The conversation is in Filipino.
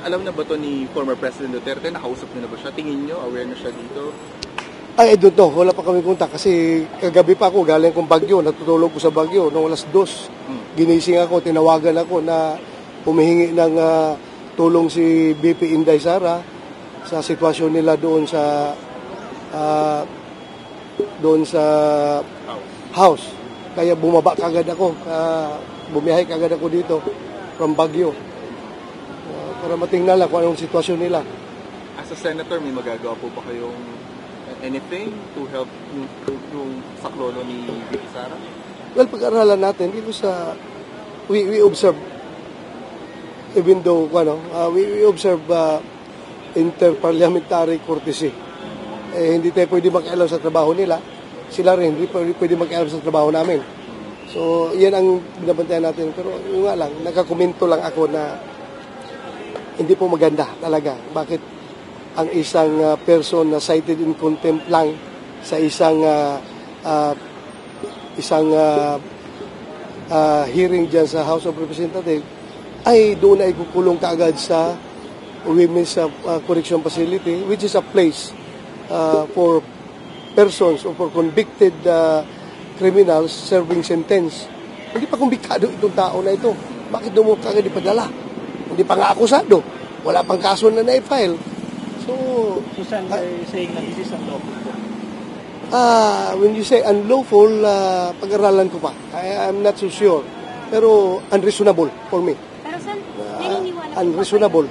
alam na ba to ni former President Duterte? Nakausap niyo na ba siya? Tingin niyo, aware na siya dito? Ay, I don't know. Wala pa kami kontak kasi kagabi pa ako, galing kong Baguio, natutulog ko sa Baguio noong alas 2. Ginising ako, tinawagan ako na humihingi ng tulong si BP Inday Sara sa sitwasyon nila doon sa house. Kaya bumaba kagad ako, bumiyahe kagad ako dito from Baguio para matingnan lang kung anong sitwasyon nila. As a senator, may magagawa po ba kayong anything to help yung saklolo ni BP Sara? Well, pag-aralan natin dito sa we observe, even though we observe interparliamentary courtesy. Hindi tayo pwede makialam sa trabaho nila, sila rin hindi pwede makialam sa trabaho namin. So yan ang binabantayan natin, pero yung nga lang, nakakomento lang ako na hindi po maganda talaga. Bakit ang isang person na cited in contempt lang sa isang hearing dyan sa House of Representatives ay doon ay kukulong kaagad sa Women's Correction Facility, which is a place for persons or for convicted criminals serving sentence. Hindi pa kumbikado itong tao na ito. Bakit doon mo kaagad ipadala? Hindi pa nga akusado. Wala pang kaso na na-file. So saan you're saying na this is unlawful? When you say unlawful, pag-aralan ko pa. I'm not so sure. Pero unreasonable for me. Pero saan, naniniwala Unreasonable.